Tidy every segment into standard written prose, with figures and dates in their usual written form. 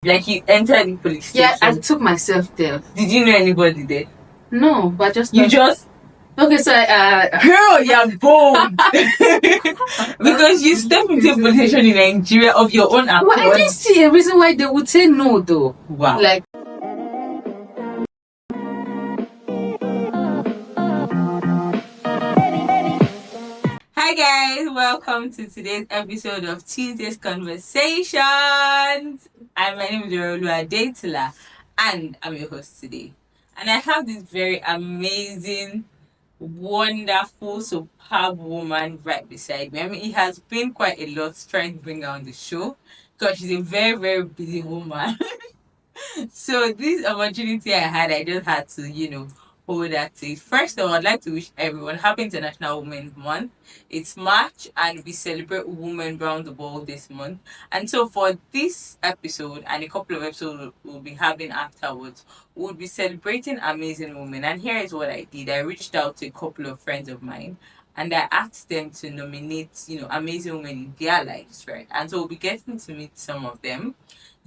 Like you entered the police station. Yeah, I took myself there. Did you know anybody there? No, but just You just okay. So girl, you're bold. Because you stepped into a police station in Nigeria of your own accord. well, I didn't see a reason why they would say no though. Wow. Like Hi guys, welcome to today's episode of Tuesday's Conversations. My name is Oreoluwa and I'm your host today. And I have this very amazing, wonderful, superb woman right beside me. I mean, it has been quite a lot trying to bring her on the show because she's a very, very busy woman. So this opportunity I had, I just had to, hold that to it. First of all, I'd like to wish everyone Happy International Women's Month. It's March and we celebrate women around the world this month. And so for this episode and a couple of episodes we'll be having afterwards, we'll be celebrating amazing women. And here is what I did. I reached out to a couple of friends of mine and I asked them to nominate, amazing women in their lives, right? And so we'll be getting to meet some of them.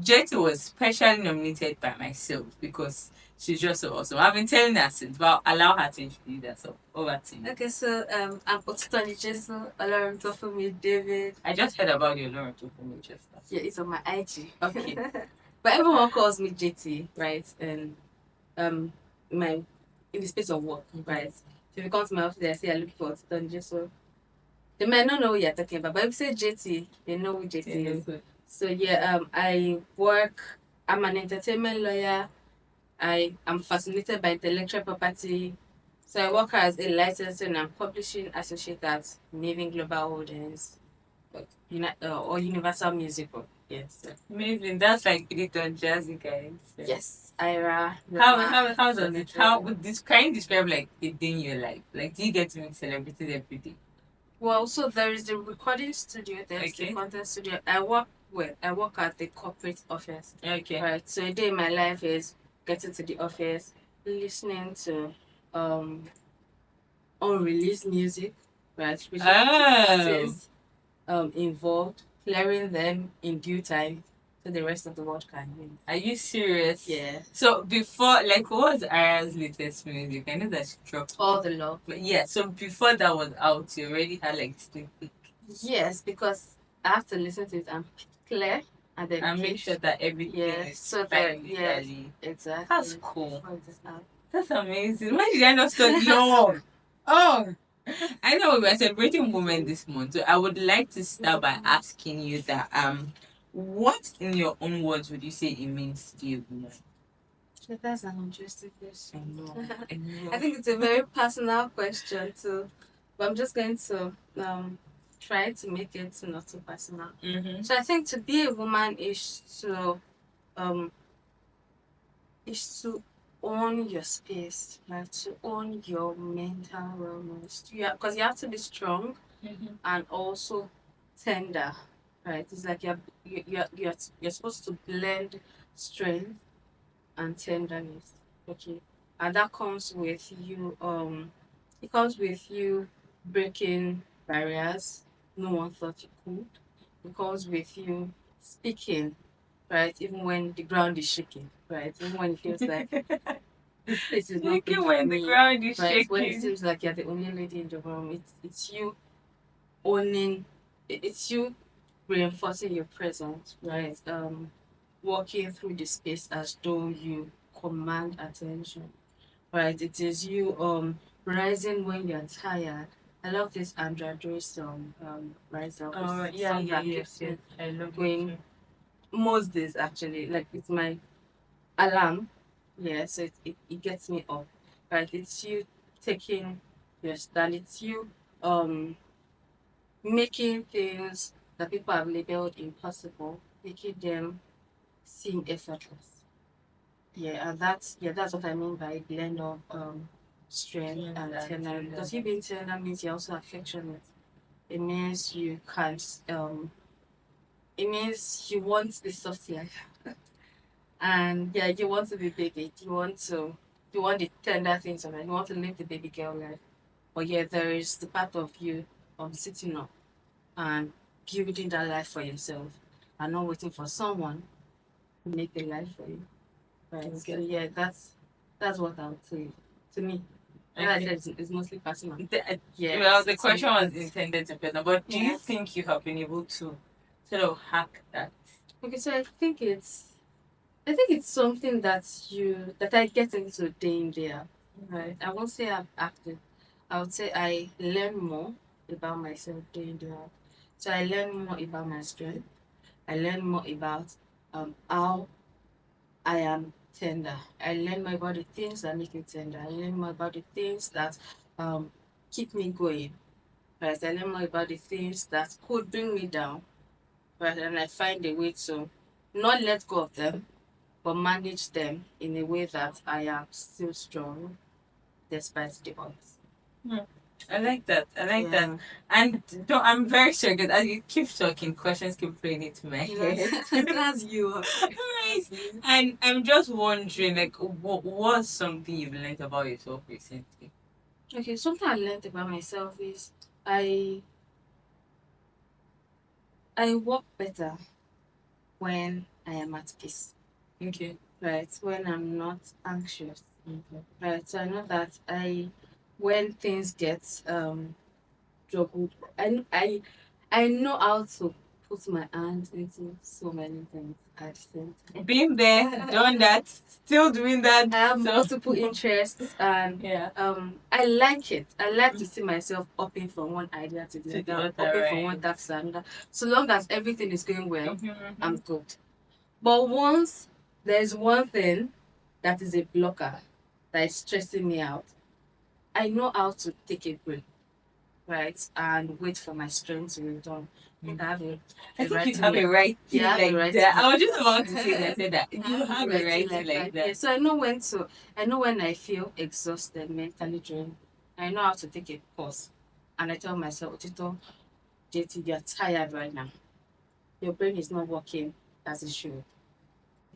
Jetty was specially nominated by myself because she's just so awesome. I've been telling her since, but I'll allow her to introduce herself. Over to you. okay, so I'm Otitonijesu, Alarm Tofumi David. I just heard about your Lauren to from Manchester. Yeah, it's on my IG. Okay. But everyone calls me JT, right? And my in the space of work, right? So if you come to my office, I say I look for Otitonijesu. They might not know what you're talking about, but if you say JT, they know who JT is. So yeah, I'm an entertainment lawyer. I am fascinated by intellectual property. So I work as a licensing and publishing associate at Mavin Global Holdings, or Universal Music Group. Yes. Amazing. That's like it on jazzy guys. Yes. Ira. How does it can you describe like a day in your life? Like do you get to meet celebrities every day? Well, so there is the recording studio, there's the content studio. I work at the corporate office. Okay. Right. So a day in my life is getting to the office, listening to unreleased music, right? Which artists involved, clearing them in due time so the rest of the world can hear. Are you serious? Yeah. So before, like, what was Ara's latest music? I know that she dropped All the love. But yeah, so before that was out, you already had like sneak peek. Yes, because I have to listen to it and clear and then make sure that everything is so fine. yeah, exactly. That's cool. That's amazing. Why did I not study law? Oh, I know we are celebrating women this month, so I would like to start by asking you that what in your own words would you say it means to be a woman? So that's an interesting question. I know. I think it's a very personal question too, but I'm just going to try to make it not too personal. Mm-hmm. So I think to be a woman is to own your space, like to own your mental wellness. Because you have to be strong and also tender, right? It's like you're supposed to blend strength and tenderness. Okay. And that comes with you it comes with you breaking barriers no one thought you could. It comes with you speaking, right? Even when the ground is shaking, right? Even when it feels like this place is not good when for the me, ground is right? When it shaking. seems like you're the only lady in the room, it's you owning it's you reinforcing your presence, right? Walking through the space as though you command attention, right? It is you rising when you're tired. I love this Andra Joy song, Rise Up. Oh, It's a yeah, song yeah, that keeps me I love going it. most days actually. Like it's my alarm. Yeah, so it gets me up. Right. It's you taking your stand. It's you making things that people have labeled impossible, making them seem effortless. That's what I mean by blend of strength and tender. Because you being tender means you're also affectionate. It means you can't it means you want the soft life. And yeah, you want to be baby. You want the tender things of it. You want to live the baby girl life. But yeah, there is the part of you sitting up and building that life for yourself and not waiting for someone make a life for you. Right. Okay. So yeah, that's what I would say. To me. Like I said, it's mostly personal. Yeah. Well, the To me, question was it's- intended to be, but do you Yeah. think you have been able to sort of hack that? Okay, so I think it's something that I get into day in day out. Right. I won't say I've acted. I would say I learn more about myself day in day out. So I learn more about my strength. I learn more about how I am tender. I learn more about the things that make me tender. I learn more about the things that um keep me going. Right. I learn more about the things that could bring me down. Right. And I find a way to not let go of them, but manage them in a way that I am still strong despite the odds. Hmm. I like that. I like that. Yeah. And don't, I'm very sure because as you keep talking, questions keep playing into my head. That's you. Right. That's you. And I'm just wondering, like, what was something you've learned about yourself recently? Okay, something I learned about myself is I I work better when I am at peace. Okay. Right. When I'm not anxious. Okay. Right. So I know that when things get juggled, I know how to put my hands into so many things at the same time. Been there, done that, still doing that. I have So multiple interests and yeah. I like it. I like to see myself upping from one idea to the To the other, other, upping from one right. task to another. So long as everything is going well, I'm Mm-hmm. good. But once there's one thing that is a blocker that is stressing me out, I know how to take a break, right? And wait for my strength to return. I think I have I a think right you to have a right to yeah, I have a like right that. to I was just about to say that. Say that I you have a right to like Yeah, that. so I know when I feel exhausted, mentally drained, I know how to take a pause. And I tell myself, Otito, JT, you're tired right now. Your brain is not working as it should.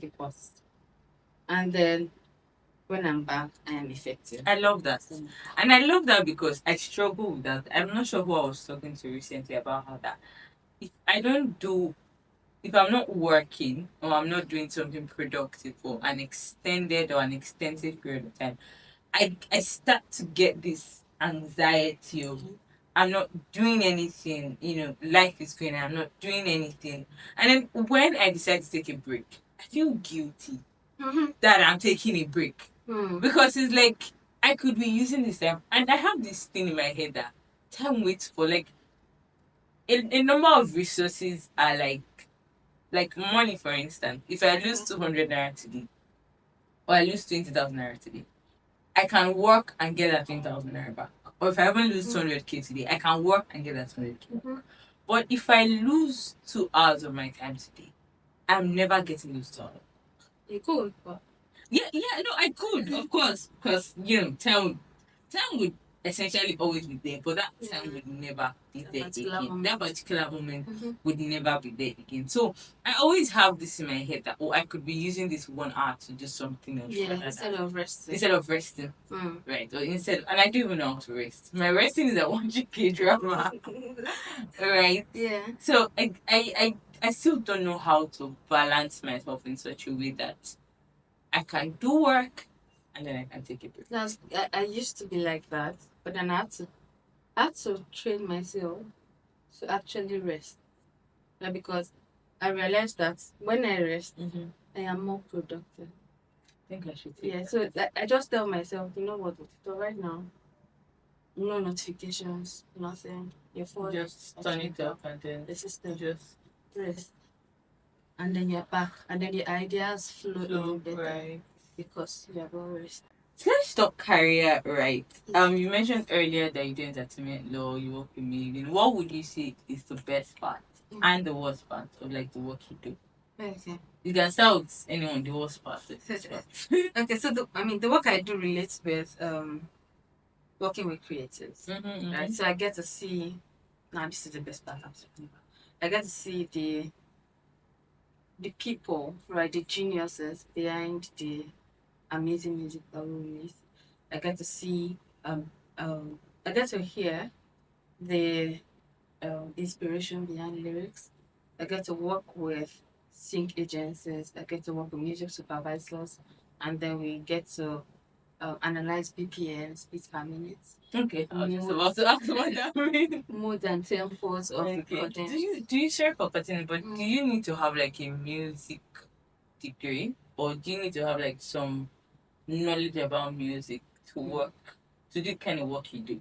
Take a pause. And then when I'm back, I am effective. I love that. And I love that because I struggle with that. I'm not sure who I was talking to recently about how that if I don't do if I'm not working or I'm not doing something productive for an extended or an extensive period of time, I start to get this anxiety of I'm not doing anything, life is going, I'm not doing anything. And then when I decide to take a break, I feel guilty Mm-hmm. that I'm taking a break. Hmm. Because it's like I could be using this time and I have this thing in my head that time waits for like a number of resources are like money for instance. If I lose 200 naira today or I lose 20,000 naira today, I can work and get that 20,000 naira back. Or if I even lose 200k today, I can work and get that 200k back. Mm-hmm. But if I lose 2 hours of my time today, I'm never getting those 2 hours. You could, but Yeah, no, I could, of course, because time would essentially always be there, but that time would never be that there particular again. That moment. particular moment Mm-hmm. would never be there again. So I always have this in my head that I could be using this 1 hour to do something else Yeah, rather instead than of resting. instead of resting. Mm. Right. Or instead and I don't even know how to rest. My resting is a 100k drama. Right. Yeah. So I still don't know how to balance myself in such a way that I can do work and then I can take a break. I used to be like that, but then I had to train myself to actually rest. Like, because I realized that when I rest, Mm-hmm. I am more productive. I think I should take Yeah, that. so like, I just tell myself, you know what, Otito, right now, no notifications, nothing. Your phone Just off turn the it off and then the system, just rest. And then you're back. And then the ideas flow in flow better right. because you have all rest. So let's talk career right. You mentioned earlier that you do entertainment law, you work with Mavin. What would you say is the best part and the worst part of like the work you do? Okay. You can start with anyone, the worst part. Okay, so the work I do relates with working with creatives. Mm-hmm, Right. mm-hmm. So I get to see now this is the best part I'm talking about. I get to see the people, right, the geniuses behind the amazing music that we release. I get to see I get to hear the inspiration behind lyrics. I get to work with sync agencies. I get to work with music supervisors, and then we get to analyze BPMs, beats per minute. Okay, I was just about to ask what that means. Mood and tempos of Okay. recording. Do you share puppeting? But do you need to have like a music degree, or do you need to have like some knowledge about music to work to do kind of work you do?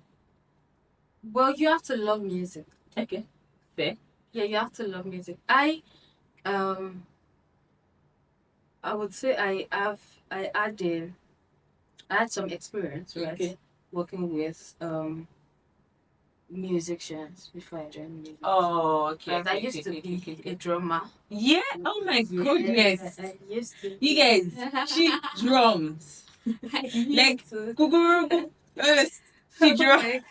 Well, you have to love music. Okay, fair. Yeah, you have to love music. Um I would say I had some experience, right? Okay. Working with musicians before I joined music. Oh, okay. I used to be a drummer. Yeah. Oh my goodness. I used to. You guys, she drums. Like Guguru. She drums.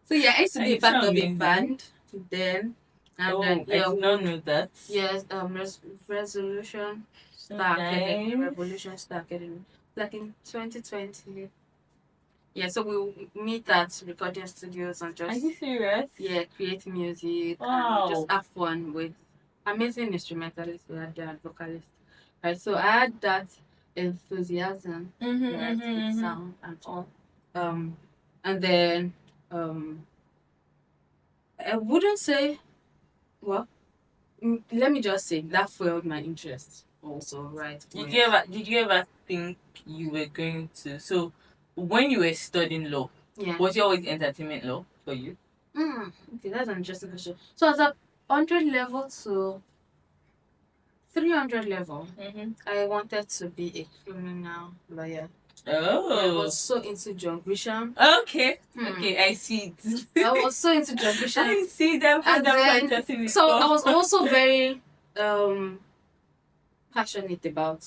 So yeah, I used to be It's part of a amazing. band then, and then I did not know that. yes, Resolution Star Academy, Revolution Star Academy, like in 2020. Yeah, so we meet at recording studios and Are just you serious? create music Wow. and just have fun with amazing instrumentalists we had there and vocalists. Right, so I had that enthusiasm with sound and all. And then I wouldn't say, well, let me just say that fueled my interest also, right? Did you ever think you were going to? So when you were studying law, Yeah. was it always entertainment law for you? Okay, that's an interesting question. So as a 100 level to 300 level, I wanted to be a criminal lawyer. Oh. I was so into John Grisham. Okay. Okay, I see it. I was so into John Grisham. I see them. So I was also very passionate about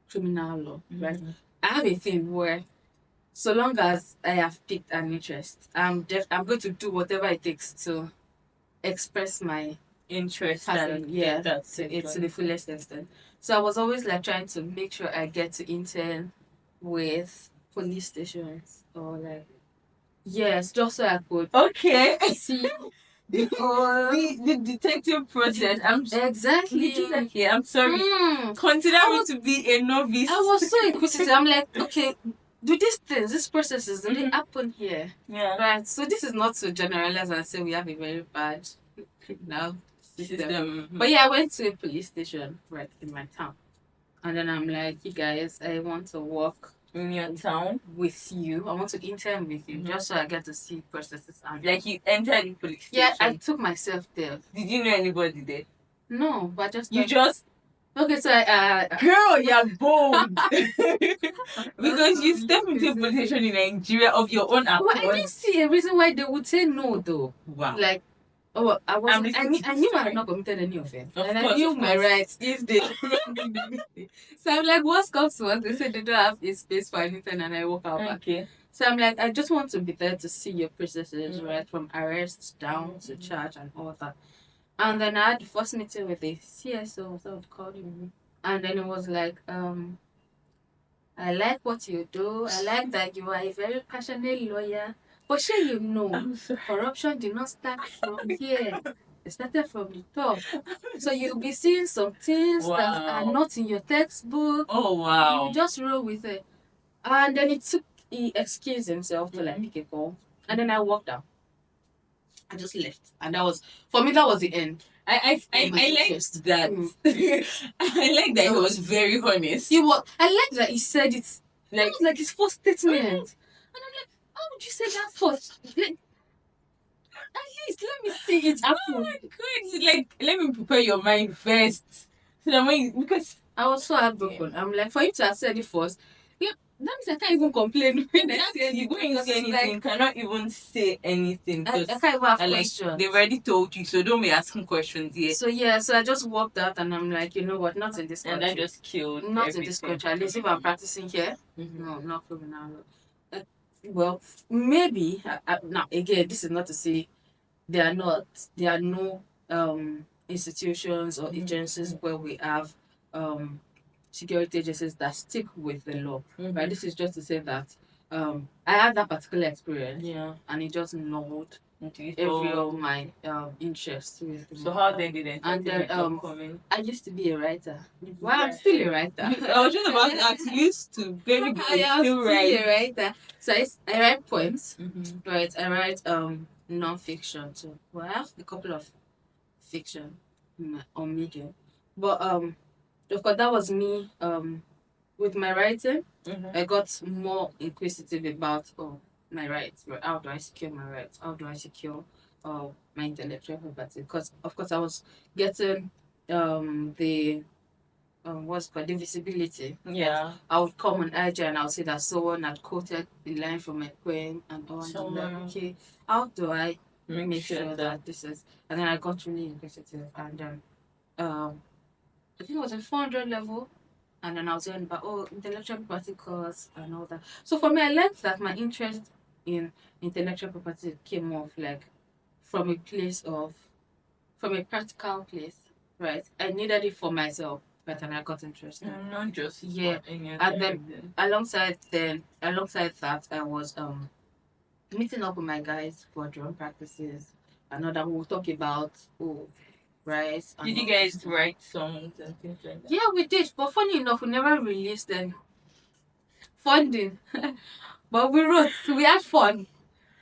criminal law, right? I have a thing where, so long as I have picked an interest, I'm going to do whatever it takes to express my interest passion, and to the fullest extent. So I was always like trying to make sure I get to intern with police stations or like, yes, just so I could see the detective process. Exactly. I'm sorry. Consider me to be a novice. I was so inquisitive. I'm like, okay, do these processes, do they happen here? Yeah. Right. So this is not to generalize and say we have a very bad criminal system. But yeah, I went to a police station right in my town. And then I'm like, you guys, I want to work in your town with you. I want to intern with you just so I get to see processes. And like you entered the police station. Yeah, I took myself there. Did you know anybody there? No, but just okay. So girl, you're bold because you step into a police station in Nigeria of your own accord. Well, I didn't see a reason why they would say no though. Wow. Like, I knew I had not committed any offense. And I knew my rights if they So I'm like, what comes to us? They said they don't have a space for anything and I walk out back. Okay. So I'm like, I just want to be there to see your processes, right? From arrest down to charge and all that. And then I had the first meeting with the CSO, so I've called him. And then it was like, I like what you do. I like that you are a very passionate lawyer. But sure, you know, corruption did not start from here. It started from the top. So you'll be seeing some things that are not in your textbook. Oh, wow. You just roll with it. And then he excused himself to like pick a call. And then I walked out. I just left. And for me, that was the end. I liked that. I like that he was very honest. I like that he said it. Like his first statement. And I'm like, how would you say that first? Like, at least let me see it happen. Oh my God. Like, let me prepare your mind first. So that because I was so heartbroken. I'm like, for you to have said it first, that means I can't even complain when I say anything. You cannot even say anything. I can't even have questions. They've already told you, so don't be asking questions yet. So I just walked out and I'm like, you know what, not in this country. And I just killed Not in this country. At least if I'm practicing here, no, not criminal law. Well, maybe, now again, this is not to say there are no institutions or agencies where we have security agencies that stick with the law. Right? This is just to say that I had that particular experience, and it just gnawed every of my interests with. So how then did And then entertainment come in? I used to be a writer. Well, I'm still a writer. I was just about to ask, you used to, baby, I am still still a write. writer. So I write poems. Right. I write non-fiction too. Well, I have a couple of fiction on Medium, but of course that was me with my writing. I got more inquisitive about my rights. How do I secure my rights? How do I secure my intellectual property? Because of course I was getting the what's it called, the visibility. Yeah. I would come on IG and I would see that someone had quoted the line from my poem and all. And I'm like, okay, how do I make sure that this is? And then I got really inquisitive, and I think it was a 400 level, and then I was learning about intellectual property course and all that. So for me, I learned that my interest in intellectual property came off like from a place of from a practical place, right? I needed it for myself, but then I got interested. Not just Yeah, in your and then alongside that, I was meeting up with my guys for drum practices, and all that we'll talk about rice. Did you guys write songs and things like that? Yeah, we did. But funny enough, we never released any funding. But we wrote. We had fun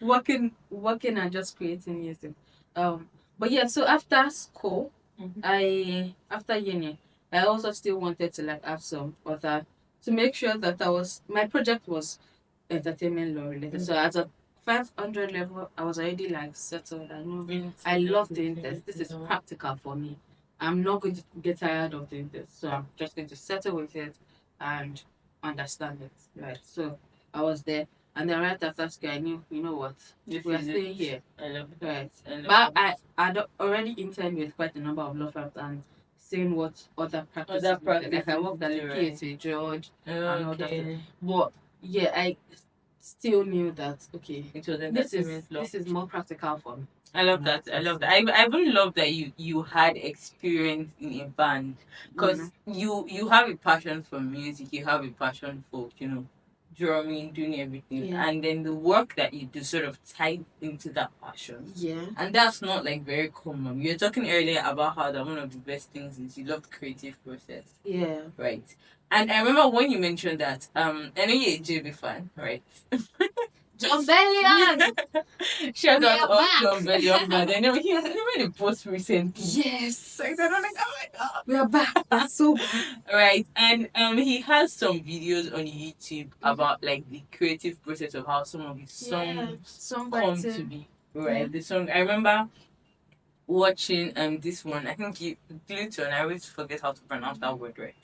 working and just creating music. But yeah. So after school, after uni, I also still wanted to like have some other to make sure that my project was entertainment law related. So at a 500 level, I was already like settled. I know I love doing this. This is practical for me. I'm not going to get tired of doing this. So I'm just going to settle with it and understand it. Right. So I was there. And then right after school, I knew, you know what, we are staying here. I love it. Right. But I'd already interned with quite a number of law firms and seeing what other practices. Like I worked as a PSA judge and all that stuff. But yeah, I still knew that okay, It was this is more practical for me. I love that. I love that. I even love that you had experience in a band because you have a passion for music. You have a passion for drumming, doing everything, and then the work that you do sort of tied into that passion. Yeah, and that's not like very common. You were talking earlier about how that one of the best things is you love the creative process. Yeah, right. And I remember when you mentioned that. I know you're a JB fan, right? John Bellion. Shout out to John Bellion, man. I know he made a post recently. Yes. Like that, I'm like, oh my god. We are back. That's so back. Right. And he has some videos on YouTube about like the creative process of how some of his songs come to be. Right. The song I remember watching this one. I think Gluton. I always forget how to pronounce that word right.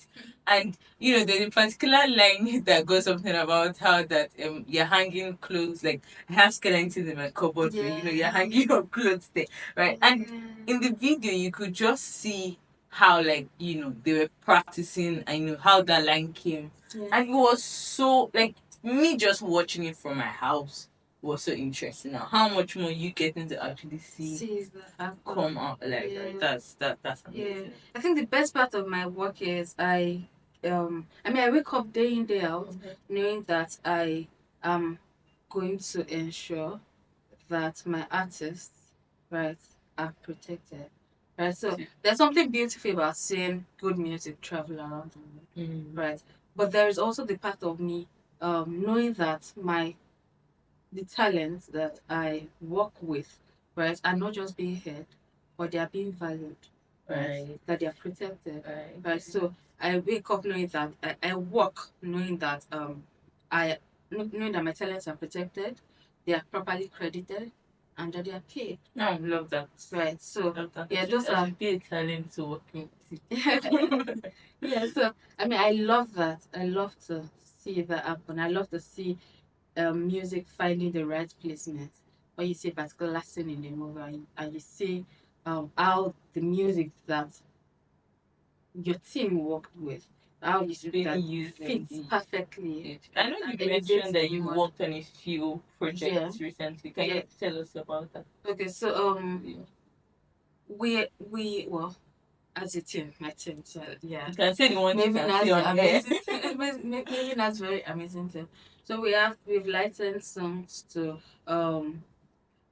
And there's a particular line that goes something about how that you're hanging clothes, like I have skeletons in my cupboard, but you're hanging your clothes there, right? And in the video you could just see how like they were practicing and how that line came. And it was so like me just watching it from my house was so interesting. Now, how much more you getting to actually see that come out like right? That's amazing. I think the best part of my work is I wake up day in day out knowing that I am going to ensure that my artists are protected. Right. So there's something beautiful about seeing good music travel around the world. Right. But there is also the part of me knowing that the talents that I work with, right, are not just being heard, but they are being valued, right? That they are protected, right? So I wake up knowing that I work knowing that knowing that my talents are protected, they are properly credited, and that they are paid. I love that. Right. So those are big talents to work with. Yeah. So I love that. I love to see that happen. I love to see music finding the right placement. When you see a particular scene in the movie and you see how the music that your team worked with, how you see that fits perfectly. I know you mentioned that you worked on a few projects recently. Can you tell us about that? Okay, so we well, as a team, my team. So yeah, you can say the one maybe you not see on amazing. Maybe not very amazing team. So we've licensed songs to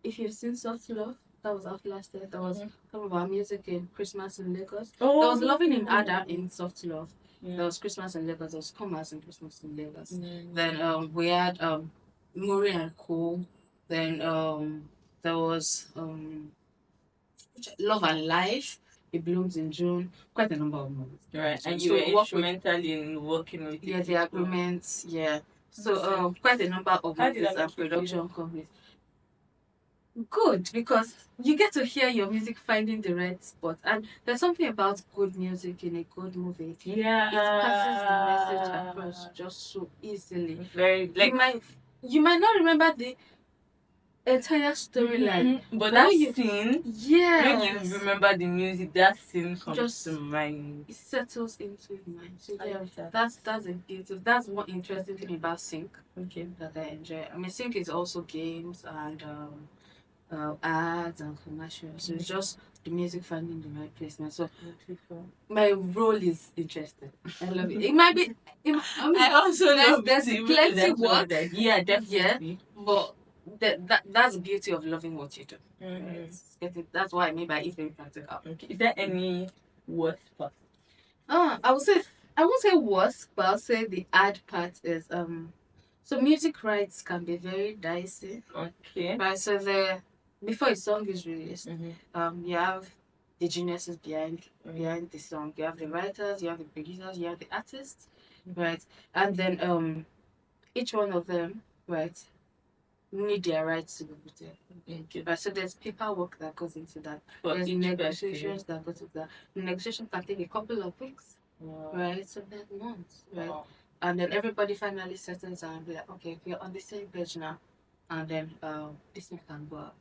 if you've seen Soft Love, that was out last year. That was some of our music in Christmas in Lagos. There Oh, was Loving in Ada in Soft Love. There was Christmas in Lagos. There was Commerce in Christmas in Lagos. Then we had Muri and Co. Then there was Love and Life. It blooms in June. Quite a number of movies. right. So, And you so were we work with instrumental in working with yeah the people. agreements so quite a number of How did movies that make and you feel? production companies. Good, because you get to hear your music finding the right spot, and there's something about good music in a good movie. Yeah. It passes the message across just so easily. Very You like. might not remember the entire storyline, But but that when you scene, when yes you remember the music, that scene comes just to mind. it settles into your mind. So I yeah, love that. that's a beautiful. That's one interesting thing about sync Okay. that I enjoy. I mean, sync is also games and ads and commercials. So it's just the music finding the right placement. So my role is interesting. I love it. It might be. I mean, I also love there's to plenty work. that. Yeah, definitely. But that's the beauty of loving what you do. Mhm. Right? That's why maybe I eat very practical. Okay. Is there any worst part? I would say I won't say worst, but I'll say the ad part is so music rights can be very dicey. Okay. Right. So before a song is released, you have the geniuses behind the song. You have the writers, you have the producers, you have the artists, right? And then each one of them, right, need their rights to be protected. Okay. Right. So there's paperwork that goes into that. For There's each negotiations that goes into that. The negotiation can take a couple of weeks. Wow. Right. So there's months. Right. Wow. And then everybody finally settles and be like, okay, we're on the same page now. And then this thing can go out.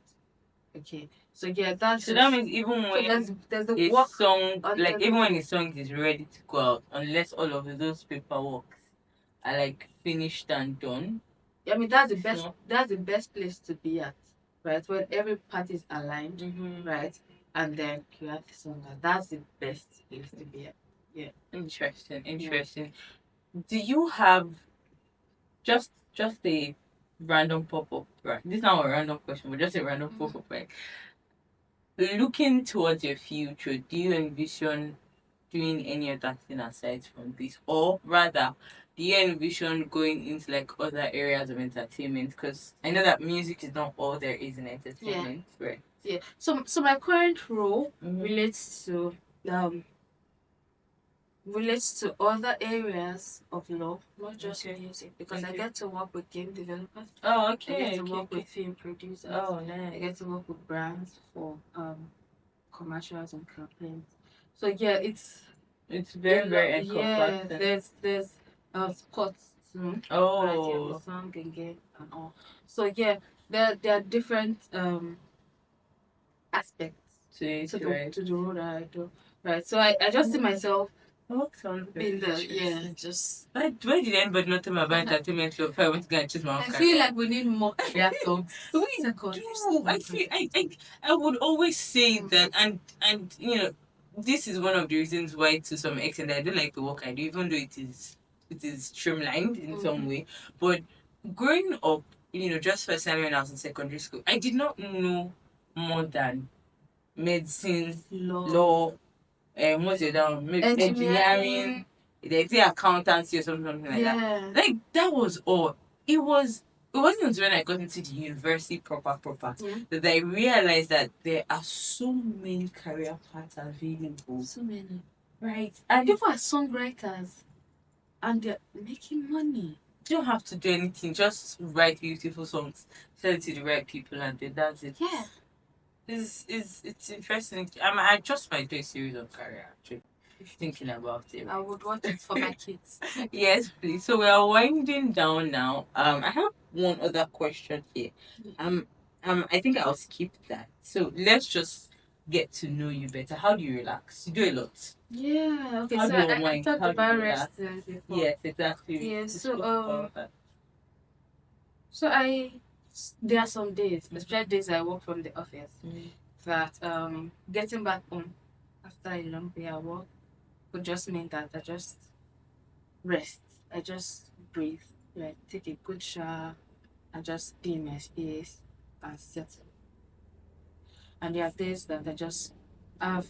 Okay. So yeah, that's So just, that means even so when there's the a work song, under like the even when hood. a song is ready to go out, unless all of those paperwork are like finished and done. I mean that's the best So, that's the best place to be at. Right? When every party is aligned, right? And then you have the song out. That's the best place to be at. Yeah. interesting, interesting. Do you have just a random pop up? Right. This is not a random question, but just a random pop up. Right. Looking towards your future, do you envision doing any other thing aside from this, or rather, do you envision going into like other areas of entertainment? Because I know that music is not all there is in entertainment, right? Yeah. So my current role Mhm. um relates to other areas of law, not just Okay. music, because I Okay. get to work with game developers. Oh, I get okay, to okay, work okay. with film producers. Oh, I nice. get to work with brands for commercials and campaigns. So yeah, It's very, very yeah. encompassing. There's sports too. Right, yeah, Oh, with song and game and all. So yeah, there are different aspects to it, to right? the role that I do. Right. So I just see myself Oh, sounds very in the interesting. just Why did anybody not tell me about entertainment law if I went to go and choose my own I career? feel like we need more career talks. We Second, do. I would always say that, and this is one of the reasons why, to some extent, I don't like the work I do, even though it is streamlined in some way. But growing up, just first time when I was in secondary school, I did not know more than medicine, law, what's it down? Maybe engineering, they say accountancy or something like that. Yeah. Like that was all. It wasn't until when I got into the university proper that I realized that there are so many career paths available. So many. Right. And People are songwriters and they're making money. you don't have to do anything, just write beautiful songs, sell it to the right people, and then that's it. Yeah. It's interesting. I just might do a series on career actually. Thinking about it. I would watch it for my kids. Yes, please. So we are winding down now. I have one other question here. Um, I think I'll skip that. So let's just get to know you better. How do you relax? You do a lot. Yeah. Okay. How So do you I unwind? talked How do you about relax? resting before. Yes, exactly. Yeah. We So spoke about that. so there are some days, especially days I work from the office, that getting back home after a long day at work would just mean that I just rest. I just breathe, like take a good shower, and just be in my space and settle. and there are days that I just have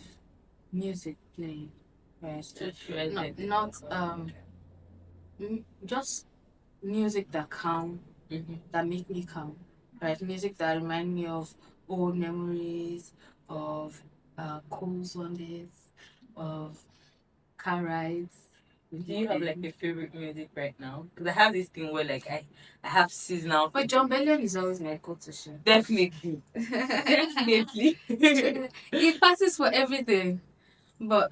music playing, right? Not just music that calm, that make me calm, right? Music that remind me of old memories, of cool Sundays, of car rides. Do you have like a favorite music right now? Because I have this thing where like I have seasonal. But John Bellion is always my go-to show. Definitely. Definitely. It passes for everything. But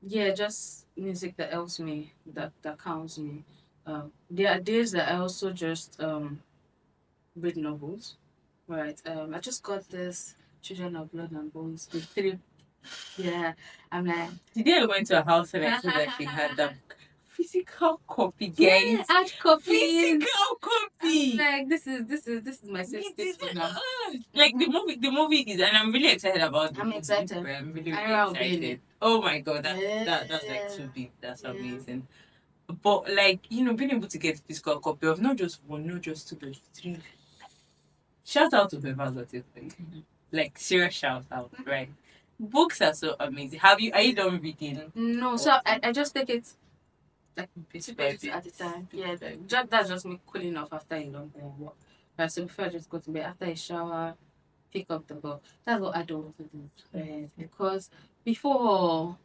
yeah, just music that helps me, that calms me. There are days that I also just read novels. Right. I just got this Children of Blood and Bones, the three. Yeah. I'm like, Today I went to a house and I saw that she had the physical copy, yeah, guys. hard copies. Physical copy. I'm like, this is my sister's for now. Like the movie is, and I'm really excited about it. I'm excited. I'm really, I really will be in excited. it. Oh my god, that's like too big. That's amazing. But like, being able to get physical copy of not just one, not just two, but three. Shout out to whoever got it for you. Like serious shout out, right? Books are so amazing. Are you done reading? No, so I just take it like Bit two by pages bit. at a time. Yeah, that's just me cooling off after a long day of work. Right, so before I just go to bed, after a shower, pick up the book. That's what I don't want to do. Right? Because before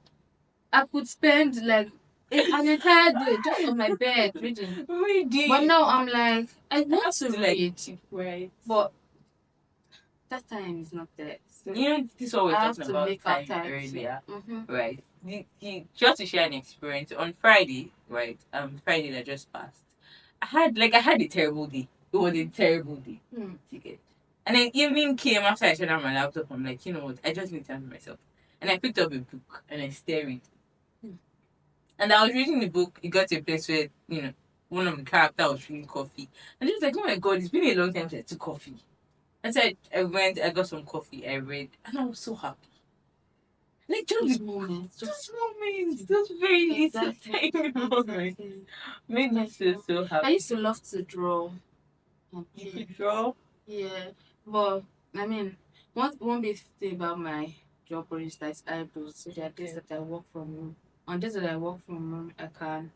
I could spend like an entire day just on my bed reading. Reading. But now I'm like, I want have to to like read, right. but that time is not there. So This is what we're I have talking to about make time up time. earlier, Mm-hmm. right? Just to share an experience on Friday, right? Friday that just passed. I had a terrible day. It was a terrible day. Okay. And then evening came after I shut down my laptop. I'm like, you know what? I just need time for myself. And I picked up a book and I stared it. And I was reading the book. It got to a place where one of the characters was drinking coffee, and just like, oh my god, it's been a long time since I took coffee. And so I went, I got some coffee, I read, and I was so happy. Like Those moments, those very little exactly, tiny moments made me so I happy. used to love to draw. You could draw. Yeah, but I mean, one big thing about my job is that it's eyebrows. So there are days that I work from home. On days that I work from home, I can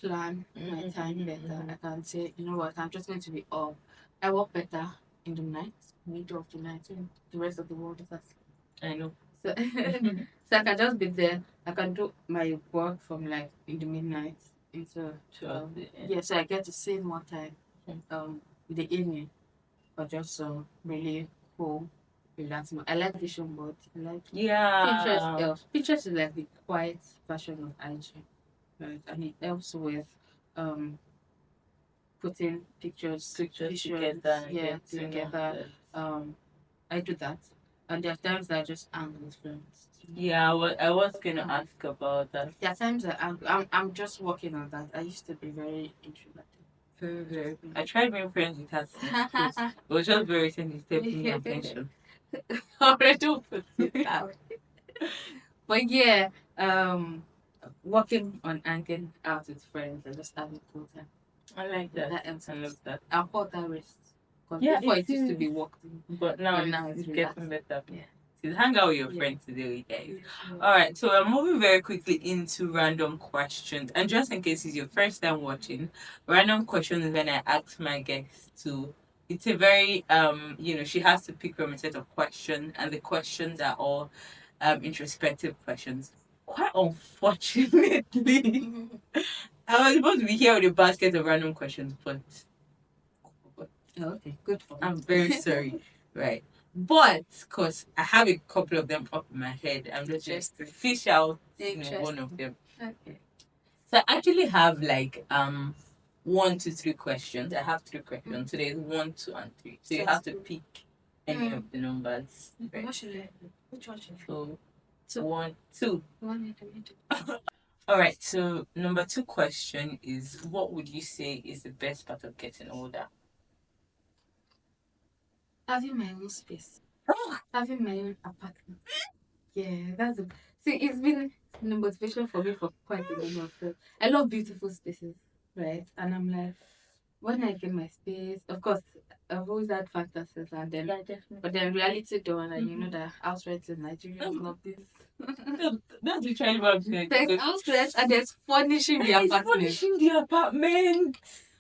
plan my time better. I can say, you know what, I'm just going to be up. I work better in the night, middle of the night, when the rest of the world is asleep. I know. So, so I can just be there. I can do my work from like in the midnight into yeah. So I get to save more time in the evening for just some really cool, relaxing. I like vision boards. I like Pinterest. Yeah. Pinterest is like the quiet version of IG, right? And it helps with um putting pictures Together. yeah, together. I do that, and there are times that I just hang with friends. Yeah, I was gonna ask about that. There are times that I'm just working on that. I used to be very introverted. Very, very. I tried being friends with her since school. It was just very recently stepping paying attention. Already put it out. But yeah, working on hanging out with friends and just having a cool time. I like that. That helps. I love that. I'll put that rest. Because Yeah, before it used to be working. But now It's it's relaxed. getting better. Yeah. So hang out with your friends today, guys. All right, so we're moving very quickly into random questions. And just in case it's your first time watching, random questions is when I ask my guests to. It's a very she has to pick from a set of questions, and the questions are all introspective questions. Quite unfortunately, I was supposed to be here with a basket of random questions, but Okay, good for I'm very sorry. Right. But because I have a couple of them up in my head, I'm just going to fish out one of them. Okay. So I actually have like 1 to 3 questions. I have 3 questions. So there's 1, 2, and 3. So you have to pick any of the numbers. Right? What should I do? Which one should I do? So 1, 2. One. All right. So number 2 question is, what would you say is the best part of getting older? Having my own space. Having my own apartment. Yeah, that's a see. It's been the motivation for me for quite a number of years. I love beautiful spaces, right? And I'm like, when I get my space, of course, I've always had fantasies, and then but then reality dawn, and you know that house rent in Nigeria is not this. That's literally what I'm saying. There's house rent and there's furnishing the apartment. Furnishing the apartment.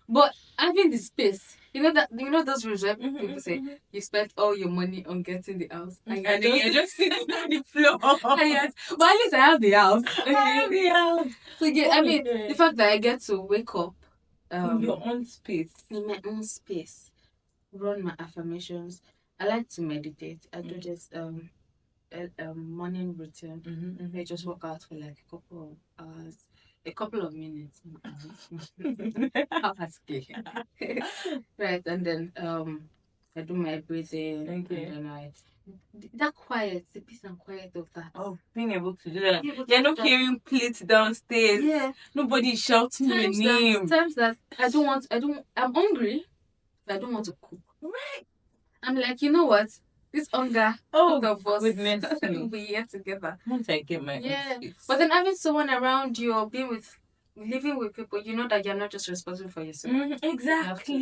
But having the space, you know those rules where people say you spent all your money on getting the house, And then you're just sitting on the floor. Yes, but at least I have the house. I have the house. So yeah, Oh I my mean, God. the fact that I get to wake up In your own space. in my own space, run my affirmations. I like to meditate. I do this morning routine. I just work out for like a couple of hours, a couple of minutes. Hours, right, and then I do my breathing, Okay. and then I that quiet, the peace and quiet of that. Oh, being able to do that. Being able to You're do not that. hearing plates downstairs. Yeah, Nobody shouting your name. times that I'm hungry, but I don't want to cook. Right. I'm like, you know what? This hunger, Oh, both of us goodness will me. be here together. Once I get my Yeah, own space. but then having someone around you or living with people, you know that you're not just responsible for yourself. Exactly. You have to,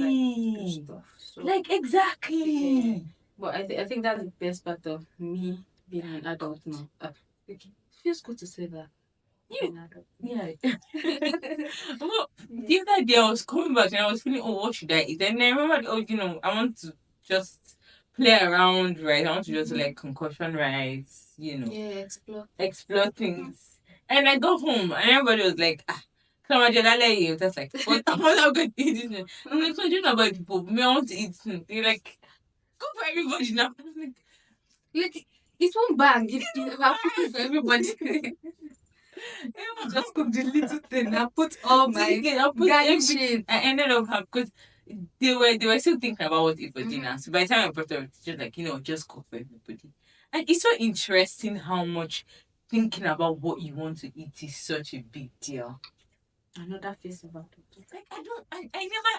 like, do stuff. So, Like, exactly. yeah. But I think that's the best part of me being an adult now. It feels good to say that. You- Being an adult. Yeah. Well, the other day I was coming back and I was feeling, oh, what should I eat? And I remembered, oh, I want to just play around, right? I want to just like concoction rice, Yeah, explore things. And I got home and everybody was like, that's like, what am I going to eat this? I'm like, so do you know about people? Me, I want to eat. They're like, go for everybody now. I'm like it's one bag. I've cooked for everybody. Just cook the little thing. I put all my garnishing. I ended up because they were still thinking about what to eat for dinner. So by the time I brought up, it's just like, just cook for everybody. And it's so interesting how much thinking about what you want to eat is such a big deal. Another face about it. Like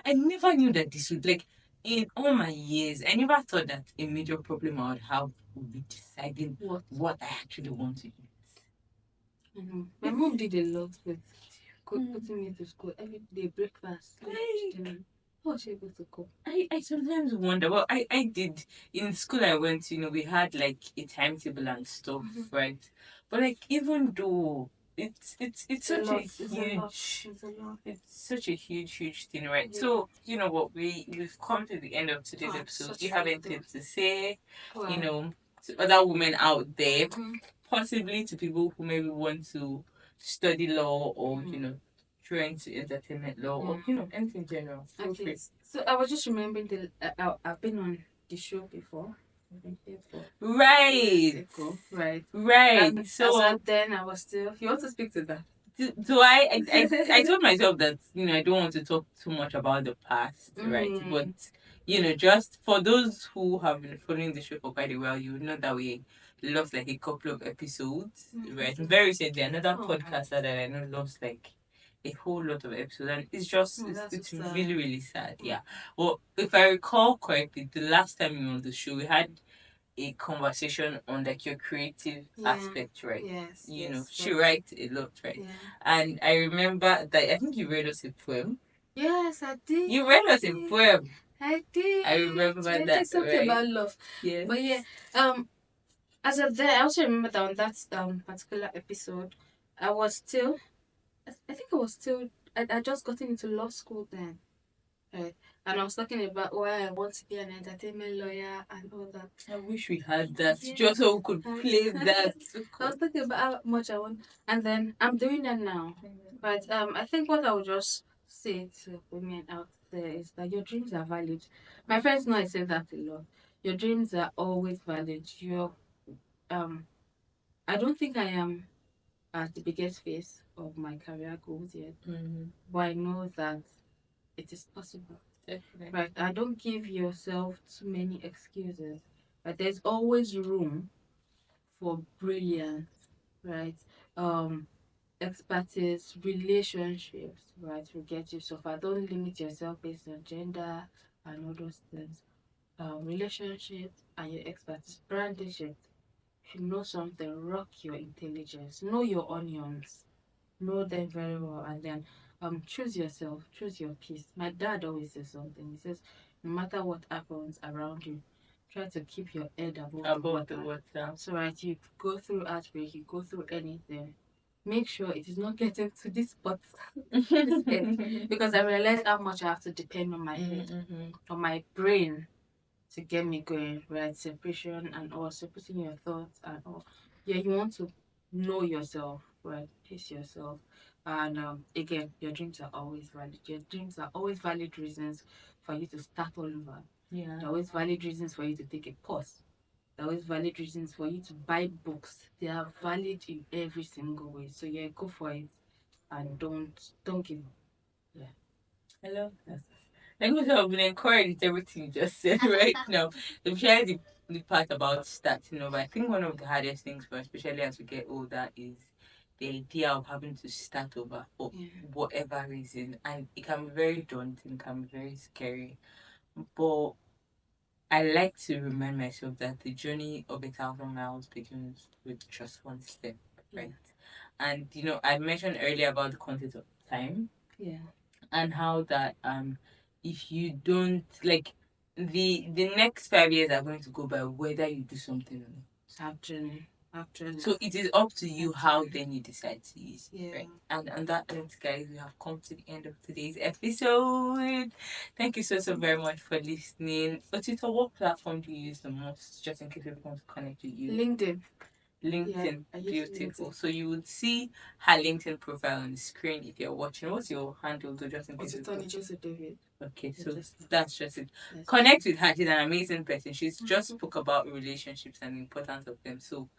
I never knew that this would like in all my years, I never thought that a major problem I would have would be deciding what I actually want to eat. My mom did a lot with putting me to school every day, breakfast, lunch, dinner. How was she able to cook? I sometimes wonder. Well, I did in school. I went to we had like a timetable and stuff, right? But like even though it's such a huge it's such a huge thing, right? Yeah. So you know what we've come to the end of today's episode. Do you have anything to say? To other women out there, possibly to people who maybe want to study law or trying to entertainment law or anything general. Feel free. So I was just remembering I've been on the show before. Right. Right. And so then I was still. You want to speak to that? So I told myself that I don't want to talk too much about the past, right? But just for those who have been following the show for quite a while, you know that we lost like a couple of episodes, right? Very recently, another podcaster that I know lost like a whole lot of episodes, and it's so really really sad. Yeah. Well, if I recall correctly, the last time you were on the show, we had a conversation on like your creative aspect, right? She writes a lot, right? And I remember that I think you read us a poem. Yes, I did. You read us a poem. I did. I remember that. Did something about love. Yes. But yeah, as of then, I also remember that on that particular episode, I was still, I think I was still, I just gotten into law school then, right? And I was talking about why I want to be an entertainment lawyer and all that. I wish we had that, just so we could play that. I was talking about how much I want, and then I'm doing that now. But I think what I would just say to women out there is that your dreams are valid. My friends know I say that a lot. Your dreams are always valid. I don't think I am at the biggest phase of my career goals yet, but I know that it is possible. Definitely. Right. I don't give yourself too many excuses. But there's always room for brilliance, right? Expertise, relationships, right? Will get you so far. Don't limit yourself based on gender and all those things. Relationships and your expertise, brandish it. If you know something, rock your intelligence. Know your onions. Know them very well, and then choose yourself, choose your peace. My dad always says something. He says, no matter what happens around you, try to keep your head above the water. So right, you go through heartbreak, you go through anything. Make sure it is not getting to this spot, this head, because I realize how much I have to depend on my head, on my brain to get me going, right? Separation and also putting your thoughts and all. Yeah, you want to know yourself, right? Pace yourself. And again, your dreams are always valid. Your dreams are always valid reasons for you to start all over. Yeah. They're always valid reasons for you to take a pause. They're always valid reasons for you to buy books. They are valid in every single way. So yeah, go for it and don't give up. Yeah. I love that. Like we have been encouraged with everything you just said right now. Especially the part about starting over. I think one of the hardest things for us, especially as we get older, is the idea of having to start over for whatever reason. And it can be very daunting, can be very scary. But I like to remind myself that the journey of 1,000 miles begins with just one step, right? And I mentioned earlier about the concept of time. Yeah. And how that if you don't like the next 5 years are going to go by whether you do something or not. Actually. So it is up to you how then you decide to use it, right? And on that note, guys, we have come to the end of today's episode. Thank you so very much for listening. Otito, what platform do you use the most, just in case people want to connect with you? LinkedIn. LinkedIn, I use beautiful. LinkedIn. So you would see her LinkedIn profile on the screen if you're watching. What's your handle, though, just in case? Otitonijesu David. Okay, Yeah, so just that's just it. Yes. Connect with her. She's an amazing person. She's just spoke about relationships and the importance of them. So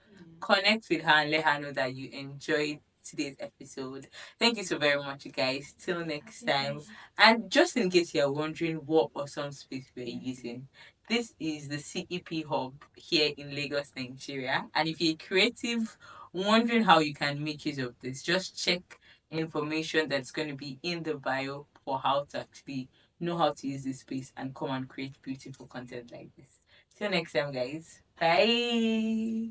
connect with her and let her know that you enjoyed today's episode. Thank you so very much, you guys. Till next time. And just in case you're wondering what awesome space we're using, this is the CEP Hub here in Lagos, Nigeria. And if you're creative, wondering how you can make use of this, just check information that's going to be in the bio for how to actually know how to use this space and come and create beautiful content like this. Till next time, guys. Bye.